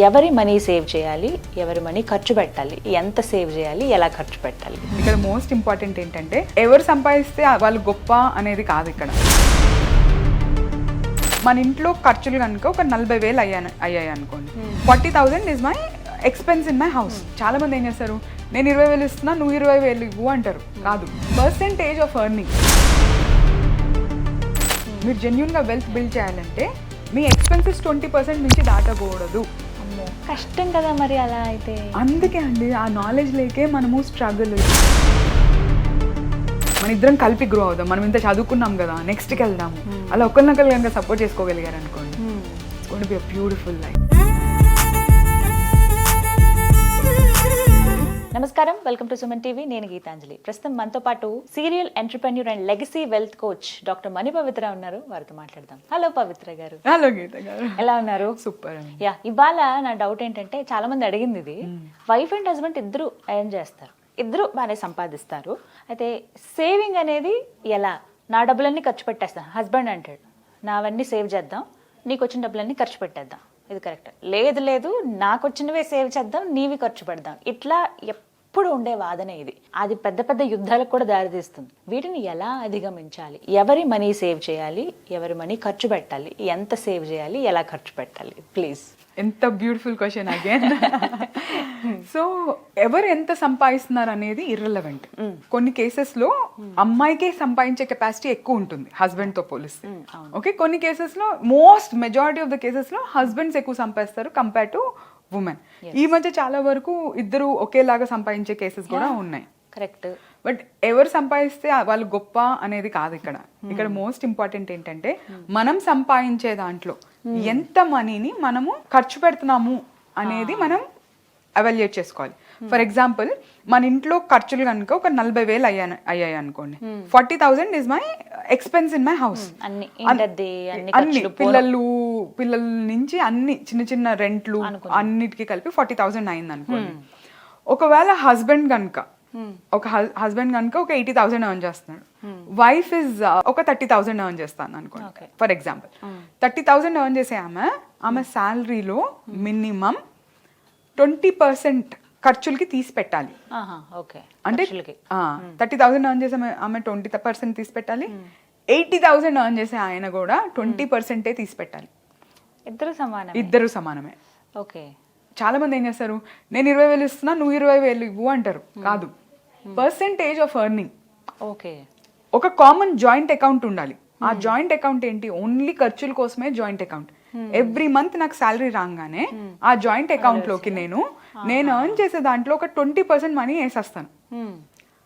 ఎవరి money save చేయాలి, ఎవరి మనీ ఖర్చు పెట్టాలి, ఎంత సేవ్ చేయాలి, ఎలా ఖర్చు పెట్టాలి? ఇక్కడ మోస్ట్ ఇంపార్టెంట్ ఏంటంటే ఎవరు సంపాదిస్తే వాళ్ళు గొప్ప అనేది కాదు. ఇక్కడ మన ఇంట్లో ఖర్చులు కనుక ఒక 40,000 అయ్యాయి అనుకోండి, 40,000 is my expense in my house. చాలా మంది ఏం చేస్తారు, నేను 20,000 ఇస్తున్నా, నువ్వు 20,000 ఇవ్వు అంటారు. కాదు, పర్సెంటేజ్ ఆఫ్ ఎర్నింగ్. మీరు జెన్యున్గా వెల్త్ బిల్డ్ చేయాలంటే మీ ఎక్స్పెన్సెస్ 20% నుంచి దాటకూడదు. అమ్మో, కష్టం కదా మరి అలా అయితే. అందుకే అండి ఆ నాలెడ్జ్ లేకే మనము స్ట్రగుల్. మన ఇద్దరం కలిపి గ్రో అవుదాం. మనం ఇంత చదువుకున్నాం కదా, నెక్స్ట్కి వెళ్దాము. అలా ఒకరినొకరు కనుక సపోర్ట్ చేసుకోగలిగారు అనుకోండి, it's going to be a beautiful life. నమస్కారం, వెల్కమ్ టు సుమన్ టీవీ. నేను గీతాంజలి. ప్రస్తుతం మనతో పాటు serial entrepreneur and legacy wealth coach doctor Mani Pavitra ఉన్నారు. వారితో మాట్లాడదాం. హలో పవిత్ర గారు. హలో గీత గారు, ఎలా ఉన్నారు? సూపర్. యా, ఇవాళ నా డౌట్ ఏంటంటే, చాలా మంది అడిగింది ఇది. వైఫ్ అండ్ హస్బెండ్ ఇద్దరు ఎర్న్ చేస్తారు, ఇద్దరు బాగానే సంపాదిస్తారు. అయితే సేవింగ్ అనేది ఎలా? నా డబ్బులన్నీ ఖర్చు పెట్టేస్తాను, హస్బెండ్ అంటాడు నావన్నీ సేవ్ చేద్దాం, నీకు వచ్చిన డబ్బులన్నీ ఖర్చు పెట్టేద్దాం. ఇది కరెక్ట్? లేదు లేదు, నాకు వచ్చినవే సేవ్ చేద్దాం, నీవి ఖర్చు పెడదాం. ఇట్లా ఎప్పుడు ఉండే వాదనే ఇది. అది పెద్ద పెద్ద యుద్ధాలకు కూడా దారితీస్తుంది. వీటిని ఎలా అధిగమించాలి? ఎవరి మనీ సేవ్ చేయాలి, ఎవరి మనీ ఖర్చు పెట్టాలి, ఎంత సేవ్ చేయాలి, ఎలా ఖర్చు పెట్టాలి? ప్లీజ్. ఎంత బ్యూటిఫుల్ క్వశ్చన్ అగైన్. సో ఎవరు ఎంత సంపాదిస్తున్నారు అనేది ఇర్రెలవెంట్. కొన్ని కేసెస్ లో అమ్మాయికే సంపాదించే కెపాసిటీ ఎక్కువ ఉంటుంది హస్బెండ్ తో పోలిస్తే. ఓకే, కొన్ని కేసెస్ లో మెజారిటీ ఆఫ్ ద కేసెస్ లో హస్బెండ్స్ ఎక్కువ సంపాదిస్తారు కంపేర్ టు ఉమెన్. ఈ మధ్య చాలా వరకు ఇద్దరు ఒకేలాగా సంపాదించే కేసెస్ కూడా ఉన్నాయి. కరెక్ట్. బట్ ఎవరు సంపాదిస్తే వాళ్ళు గొప్ప అనేది కాదు. ఇక్కడ మోస్ట్ ఇంపార్టెంట్ ఏంటంటే మనం సంపాదించే దాంట్లో ఎంత మనీని మనము ఖర్చు పెడుతున్నాము అనేది మనం ఎవాల్యుయేట్ చేసుకోవాలి. ఫర్ ఎగ్జాంపుల్, మన ఇంట్లో ఖర్చులు కనుక ఒక 40,000 అయ్యాయి అనుకోండి, 40,000 is my expense in my house. అన్ని పిల్లల నుంచి అన్ని చిన్న చిన్న రెంట్లు అన్నిటికీ కలిపి 40,000 అయింది అనుకోండి. ఒకవేళ హస్బెండ్ కనుక ఒక 80,000 ఎర్న్ చేస్తున్నాడు, వైఫ్ ఇస్ ఒక 30,000 ఎర్న్ చేస్తాను అనుకోండి. ఫర్ ఎగ్జాంపుల్, 30,000 ఎర్న్ చేసే ఆమె శాలరీలో మినిమం 20% ఖర్చులకి తీసి పెట్టాలి. అంటే 30,000 ఎర్న్ చేసే ఆమె 20% తీసి పెట్టాలి. 80,000 ఎర్న్ చేసే ఆయన కూడా 20% తీసి పెట్టాలి. ఇద్దరు సమానమే. ఓకే. చాలా మంది ఏం చేస్తారు, నేను 20,000 ఇస్తున్నా, నువ్వు 20,000 ఇవ్వు అంటారు. కాదు, పర్సెంటేజ్ ఆఫ్ ఎర్నింగ్. ఓకే. ఒక కామన్ జాయింట్ అకౌంట్ ఉండాలి. ఆ జాయింట్ అకౌంట్ ఏంటి? ఓన్లీ ఖర్చుల కోసమే జాయింట్ అకౌంట్. ఎవ్రీ మంత్ నాకు శాలరీ రాగానే ఆ జాయింట్ అకౌంట్ లోకి నేను ఎర్న్ చేసే దాంట్లో ఒక 20% మనీ వేసేస్తాను.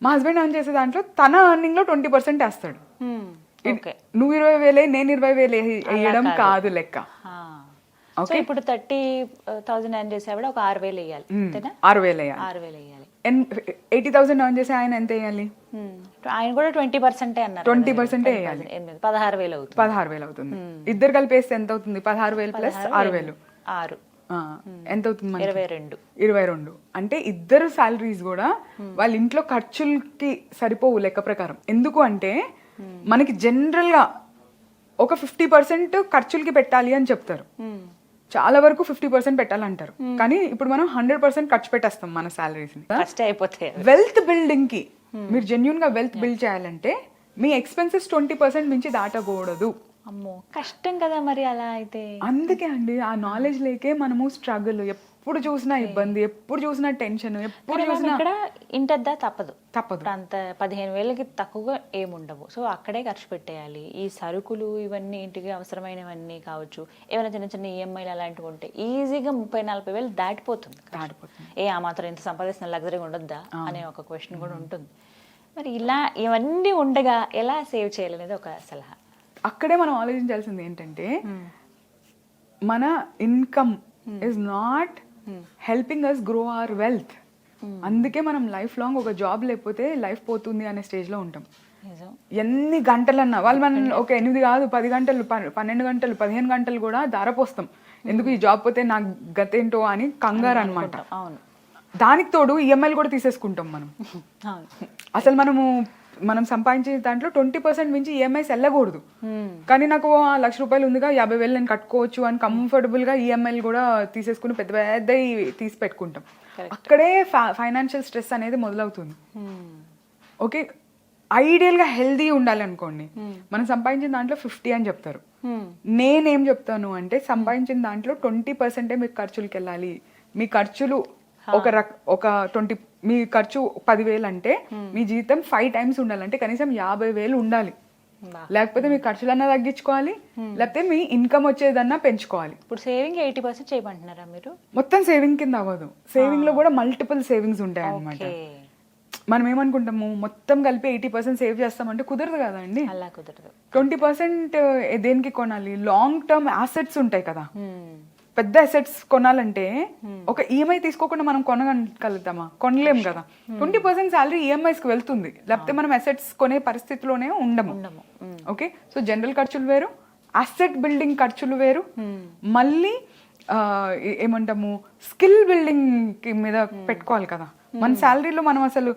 మా హస్బెండ్ ఎర్న్ చేసే దాంట్లో తన ఎర్నింగ్ లో 20% వేస్తాడు. నువ్వు 20,000 నేను 20,000 వేయడం కాదు లెక్క. ఇప్పుడు 30,000 ఎర్న్ చేసేవాడు ఒక 6,000 వేయాలి. 6,000 వేయాలి. 80,000 ఎర్న్ చేసే ఆయన ఎంత వేయాలి? ఆయన కూడా 20% అన్నారు. 20% వేయాలి. 16,000 అవుతుంది. ఇద్దరు కలిపి వేస్తే ఎంత అవుతుంది? 16,000 ప్లస్ 6,000 ఎంత అవుతుంది? 22. అంటే ఇద్దరు సాలరీస్ కూడా వాళ్ళ ఇంట్లో ఖర్చులకి సరిపోవు లెక్క ప్రకారం. ఎందుకు అంటే మనకి జనరల్ గా ఒక 50% ఖర్చులకి పెట్టాలి అని చెప్తారు. చాలా వరకు 50% పెట్టాలంటారు. కానీ ఇప్పుడు మనం 100% ఖర్చు పెట్టేస్తాం మన సాలరీస్ ని. వెల్త్ బిల్డింగ్ కి మీరు జెన్యున్ గా వెల్త్ బిల్డ్ చేయాలంటే మీ ఎక్స్పెన్సెస్ 20% నుంచి దాటకూడదు. అమ్మో, కష్టం కదా మరి అలా అయితే. అందుకే అండి ఆ నాలెడ్జ్ లేకే మనము స్ట్రగుల్. ఎప్పుడు చూసినా ఇబ్బంది, ఎప్పుడు చూసినా టెన్షన్, ఎప్పుడు చూసినా ఇక్కడ ఇంటద్దా తప్పదు. అంత 15,000కి తక్కువగా ఏముండవు. సో అక్కడే ఖర్చు పెట్టేయాలి. ఈ సరుకులు ఇవన్నీ ఇంటికి అవసరమైనవన్నీ కావచ్చు, ఏమైనా చిన్న చిన్న ఈఎంఐలు అలాంటివి ఉంటే ఈజీగా 30,000-40,000 దాటిపోతుంది. ఆ మాత్రం ఇంత సంపాదిస్తున్న లగ్జరీగా ఉండొద్దా అనే ఒక క్వశ్చన్ కూడా ఉంటుంది. మరి ఇలా ఇవన్నీ ఉండగా ఎలా సేవ్ చేయాలనేది ఒక సలహా. అక్కడే మనం ఆలోచించాల్సింది ఏంటంటే, మన income is not helping us grow our wealth. అందుకే మనం లైఫ్ లాంగ్ ఒక జాబ్ లేకపోతే లైఫ్ పోతుంది అనే స్టేజ్ లో ఉంటాం. ఎన్ని గంటలన్నా వాళ్ళు మనం ఒక 8 కాదు 10 గంటలు 12 గంటలు 15 గంటలు కూడా దారపోస్తాం. ఎందుకు ఈ జాబ్ పోతే నాకు గతేంటో అని కంగారు అనమాట. దానికి తోడు ఈఎంఐలు కూడా తీసేసుకుంటాం మనం. అసలు మనము మనం సంపాదించే దాంట్లో 20% మించి ఈఎంఐస్ వెళ్ళకూడదు. కానీ నాకు ₹1,00,000 ఉందిగా 50,000 నేను కట్టుకోవచ్చు అని కంఫర్టబుల్ గా ఈఎంఐలు కూడా తీసేసుకుని పెద్ద పెద్ద తీసి పెట్టుకుంటాం. అక్కడే ఫైనాన్షియల్ స్ట్రెస్ అనేది మొదలవుతుంది. ఓకే, ఐడియల్ గా హెల్దీ ఉండాలి అనుకోండి, మనం సంపాదించిన దాంట్లో 50 అని చెప్తారు. నేనేం చెప్తాను అంటే సంపాదించిన దాంట్లో 20% మీకు ఖర్చులకి వెళ్ళాలి. మీ ఖర్చులు ఒక 20, మీ ఖర్చు 10,000 అంటే మీ జీతం 5 times ఉండాలంటే కనీసం 50,000 ఉండాలి. లేకపోతే మీ ఖర్చులన్నా తగ్గించుకోవాలి, లేకపోతే మీ ఇన్కమ్ వచ్చేదన్నా పెంచుకోవాలి. ఇప్పుడు సేవింగ్ 80% చేయమంటున్నారా మీరు? మొత్తం సేవింగ్ కింద అవ్వదు. సేవింగ్ లో కూడా మల్టిపుల్ సేవింగ్స్ ఉంటాయి అన్నమాట. మనం ఏమనుకుంటాము మొత్తం కలిపి 80% సేవ్ చేస్తామంటే కుదరదు కదా అండి. అలా కుదరదు. 20% దేనికి కొనాలి? లాంగ్ టర్మ్ అసెట్స్ ఉంటాయి కదా. పెద్ద అసెట్స్ కొనాలంటే ఒక ఈఎంఐ తీసుకోకుండా మనం కొనగలుగుతామా? కొనలేం కదా. 20% శాలరీ ఈఎంఐస్ కి వెళ్తుంది, లేకపోతే మనం అసెట్స్ కొనే పరిస్థితిలోనే ఉండము. ఓకే, సో జనరల్ ఖర్చులు వేరు, అసెట్ బిల్డింగ్ ఖర్చులు వేరు, మళ్ళీ ఏమంటాము స్కిల్ బిల్డింగ్ మీద పెట్టుకోవాలి కదా. మన శాలరీలో మనం అసలు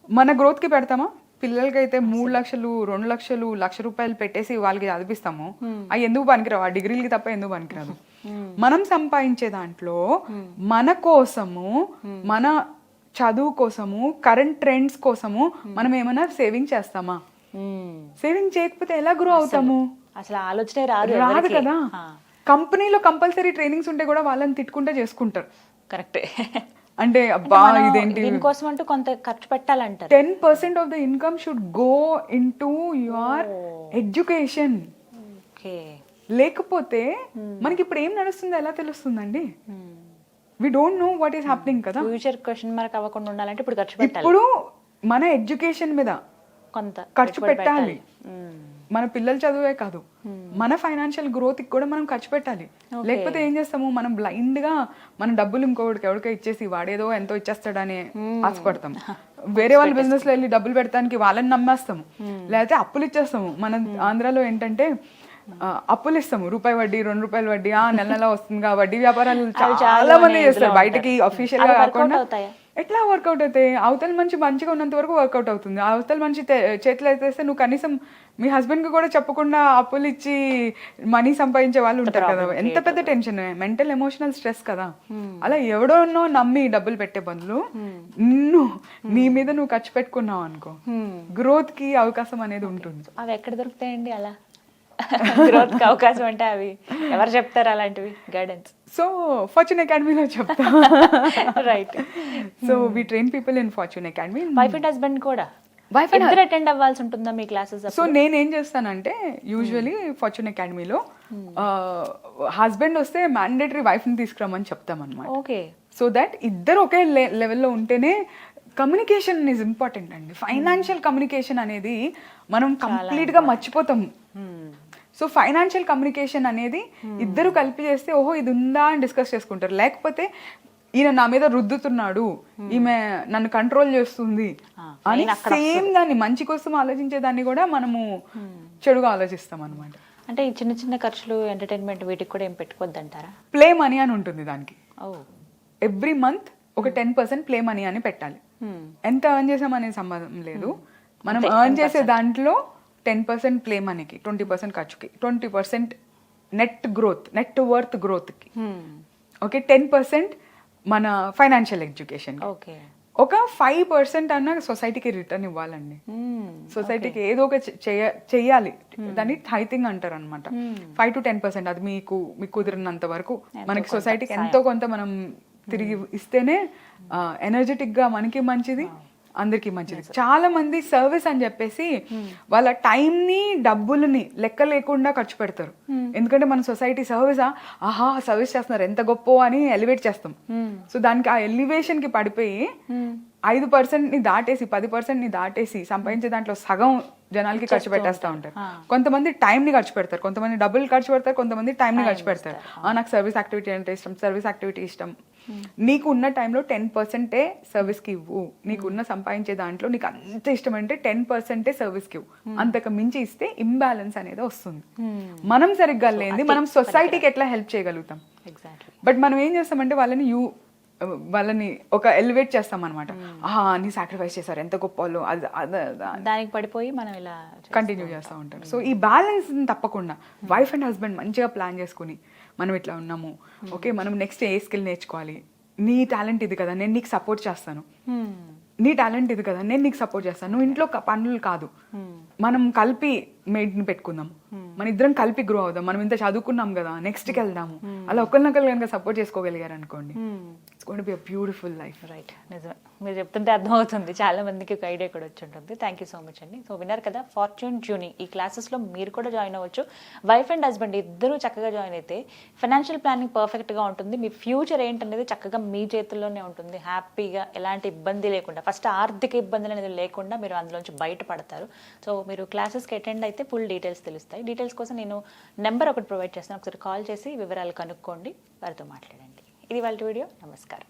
మన గ్రోత్ కి పెడతామా? పిల్లలకి అయితే 3 లక్షలు 2 లక్షలు ₹1,00,000 పెట్టేసి వాళ్ళకి చదివిస్తాము. అవి ఎందుకు పనికిరావు? ఆ డిగ్రీలకి తప్ప ఎందుకు పనికిరాదు? మనం సంపాదించే దాంట్లో మన కోసము, మన చదువు కోసము, కరెంట్ ట్రెండ్స్ కోసము మనం ఏమైనా సేవింగ్ చేస్తామా? సేవింగ్ చేయకపోతే ఎలా గ్రో అవుతాము? అసలు ఆలోచనే రాదు కదా. కంపెనీలో కంపల్సరీ ట్రైనింగ్స్ ఉంటే కూడా వాళ్ళని తిట్టుకుంటే చేసుకుంటారు. కరెక్టే. అంటే అబ్బా ఇదేంటి, దీనికోసం అంటూ కొంత ఖర్చు పెట్టాలంటారు. 10% of the income should go into your education. లేకపోతే మనకి ఇప్పుడు ఏం నడుస్తుందో ఎలా తెలుస్తుందండి? We don't know what is happening కదా. ఫ్యూచర్ క్వశ్చన్ మార్క్ అవ్వకుండా ఉండాలంటే ఇప్పుడు ఖర్చు పెట్టాలి. ఇప్పుడు మన ఎడ్యుకేషన్ మీద కొంత ఖర్చు పెట్టాలి. మన పిల్లల చదువే కాదు, మన ఫైనాన్షియల్ గ్రోత్ కి కూడా మనం ఖర్చు పెట్టాలి. లేకపోతే ఏం చేస్తాము, మనం బ్లైండ్ గా మన డబ్బులు ఇంకొకటికి ఎవరికో ఇచ్చేసి వాడేదో ఎంతో ఇచ్చేస్తాడని ఆశపడతాము. వేరే వాళ్ళ బిజినెస్ లో వెళ్ళి డబ్బులు పెడతానికి వాళ్ళని నమ్మేస్తాము, లేకపోతే అప్పులు ఇచ్చేస్తాము. మన ఆంధ్రాలో ఏంటంటే అప్పులు ఇస్తాము, ₹1 వడ్డీ ₹2 వడ్డీ, నెల నెల వస్తుందిగా. వడ్డీ వ్యాపారాలు చాలా మంది చేస్తారు, బయటకి అఫీషియల్ గా కాకుండా. ఎట్లా వర్కౌట్ అవుతాయి? అవతల మనిషి మంచిగా ఉన్నంత వరకు వర్కౌట్ అవుతుంది. అవతల మనిషి చేతులు ఎత్తేస్తే నువ్వు కనీసం మీ హస్బెండ్ కి కూడా చెప్పకుండా అప్పులు ఇచ్చి మనీ సంపాదించే వాళ్ళు ఉంటారు కదా. ఎంత పెద్ద టెన్షన్, మెంటల్ ఎమోషనల్ స్ట్రెస్ కదా. అలా ఎవడోనో నమ్మి డబ్బులు పెట్టే బదులు నీ మీద నువ్వు ఖర్చు పెట్టుకున్నావు అనుకో, గ్రోత్ కి అవకాశం అనేది ఉంటుంది. అవి ఎక్కడ దొరుకుతాయండి అలా గ్రోత్ కి అవకాశం? అంటే అవి ఎవరు చెప్తారు అలాంటివి గైడెన్స్? సో ఫార్చ్యూన్ అకాడమీలో చెప్తా. Right. So we train people in fortune academy. Wife and husband కూడా ఇద్దరు అటెండ్ అవ్వాల్సి ఉంటుందా మీ క్లాసెస్? సో నేనేం చేస్తానంటే యూజువలీ ఫార్చ్యూన్ అకాడమీలో హస్బెండ్ వస్తే మ్యాండేటరీ వైఫ్ ని తీసుకురామని చెప్తాం అనమాట. ఓకే. సో దట్ ఇద్దరు ఒకే లెవెల్లో ఉంటేనే. కమ్యూనికేషన్ ఈజ్ ఇంపార్టెంట్ అండి. ఫైనాన్షియల్ కమ్యూనికేషన్ అనేది మనం కంప్లీట్ గా మర్చిపోతాము. సో ఫైనాన్షియల్ కమ్యూనికేషన్ అనేది ఇద్దరు కలిపి చేస్తే ఓహో ఇది ఉందా అని డిస్కస్ చేసుకుంటారు. లేకపోతే ఈయన నా మీద రుద్దుతున్నాడు, ఈమె నన్ను కంట్రోల్ చేస్తుంది అని సేమ్ దాన్ని మంచి కోసం ఆలోచించే దాన్ని కూడా మనము చెడుగా ఆలోచిస్తాం అనమాట. అంటే ఈ చిన్న చిన్న ఖర్చులు, ఎంటర్టైన్మెంట్, వీటికి కూడా ఏం పెట్టుకోవద్దు అంటారా? ప్లే మనీ అని ఉంటుంది దానికి. ఎవ్రీ మంత్ ఒక 10% ప్లే మనీ అని పెట్టాలి. ఎంత ఎర్న్ చేసాం అనే సంబంధం లేదు. మనం ఎర్న్ చేసే దాంట్లో 10% ప్లే మనీకి, 20% ఖర్చుకి, 20% net growth, net worth growth కి, ఓకే, 10% మన ఫైనాన్షియల్ ఎడ్యుకేషన్, ఒక 5% అన్న సొసైటీకి రిటర్న్ ఇవ్వాలండి. సొసైటీకి ఏదో ఒక చెయ్యాలి. దాన్ని థైతింగ్ అంటారు అనమాట. 5 to 10% అది మీకు కుదిరినంత వరకు మనకి సొసైటీకి ఎంతో కొంత మనం తిరిగి ఇస్తేనే ఎనర్జెటిక్ గా మనకి మంచిది, అందరికి మంచిది. చాలా మంది సర్వీస్ అని చెప్పేసి వాళ్ళ టైం ని, డబ్బులని లెక్క లేకుండా ఖర్చు పెడతారు. ఎందుకంటే మన సొసైటీ సర్వీసా, ఆహా సర్వీస్ చేస్తున్నారు ఎంత గొప్ప అని ఎలివేట్ చేస్తాం. సో దానికి ఆ ఎలివేషన్ కి పడిపోయి 5% ని దాటేసి 10% ని దాటేసి సంపాదించే దాంట్లో సగం జనాలకి ఖర్చు పెట్టేస్తా ఉంటారు. కొంతమంది టైం ని ఖర్చు పెడతారు, కొంతమంది డబ్బులు ఖర్చు పెడతారు, కొంతమంది టైం ని ఖర్చు పెడతారు. నాకు సర్వీస్ యాక్టివిటీ అంటే ఇష్టం, సర్వీస్ యాక్టివిటీ ఇష్టం. నీకు ఉన్న టైంలో 10% సర్వీస్ కి ఇవ్వు. నీకు ఉన్న సంపాదించే దాంట్లో నీకు అంత ఇష్టం అంటే 10% సర్వీస్ కి ఇవ్వు. అంతకు మించి ఇస్తే ఇంబ్యాలెన్స్ అనేది వస్తుంది. మనం సరిగ్గా లేనిది మనం సొసైటీకి ఎట్లా హెల్ప్ చేయగలుగుతాం? బట్ మనం ఏం చేస్తామంటే వాళ్ళని వాళ్ళని ఒక ఎలివేట్ చేస్తాం అనమాట. అన్ని సాక్రిఫైస్ చేశారు, ఎంత గొప్ప వాళ్ళు, అది అదే దానికి పడిపోయి మనం ఇలా కంటిన్యూ చేస్తూ ఉంటారు. సో ఈ బ్యాలెన్స్ తప్పకుండా వైఫ్ అండ్ హస్బెండ్ మంచిగా ప్లాన్ చేసుకుని మనం ఇట్లా ఉన్నాము, ఓకే మనం నెక్స్ట్ ఏ స్కిల్ నేర్చుకోవాలి, నీ టాలెంట్ ఇది కదా నేను నీకు సపోర్ట్ చేస్తాను, నీ టాలెంట్ ఇది కదా నేను నీకు సపోర్ట్ చేస్తాను, నువ్వు ఇంట్లో పనులు కాదు, మనం కలిపి మెయిడ్ని పెట్టుకుందాం, మన ఇద్దరం కలిపి గ్రో అవుదాం, మనం ఇంత చదువుకున్నాం కదా నెక్స్ట్కి వెళ్దాము, అలా ఒకరినొకరు కనుక సపోర్ట్ చేసుకోగలిగారు అనుకోండి, it's going to be a beautiful life. Right, నిజమే, మీరు చెప్తుంటే అర్థమవుతుంది, చాలా మందికి ఒక ఐడియా కూడా వచ్చి ఉంటుంది. థ్యాంక్ యూ సో మచ్ అండి. సో విన్నారు కదా, ఫార్చ్యూన్ జూనీ ఈ క్లాసెస్లో మీరు కూడా జాయిన్ అవ్వచ్చు. వైఫ్ అండ్ హస్బెండ్ ఇద్దరూ చక్కగా జాయిన్ అయితే ఫైనాన్షియల్ ప్లానింగ్ పర్ఫెక్ట్గా ఉంటుంది, మీ ఫ్యూచర్ ఏంటనేది చక్కగా మీ చేతుల్లోనే ఉంటుంది. హ్యాపీగా ఎలాంటి ఇబ్బంది లేకుండా, ఫస్ట్ ఆర్థిక ఇబ్బందులు అనేది లేకుండా మీరు అందులోంచి బయటపడతారు. సో మీరు క్లాసెస్కి అటెండ్ అయితే ఫుల్ డీటెయిల్స్ తెలుస్తాయి. డీటెయిల్స్ కోసం నేను నెంబర్ ఒకటి ప్రొవైడ్ చేస్తాను, ఒకసారి కాల్ చేసి వివరాలు కనుక్కోండి, వారితో మాట్లాడండి. ఇది వాళ్ళ వీడియో. నమస్కారం.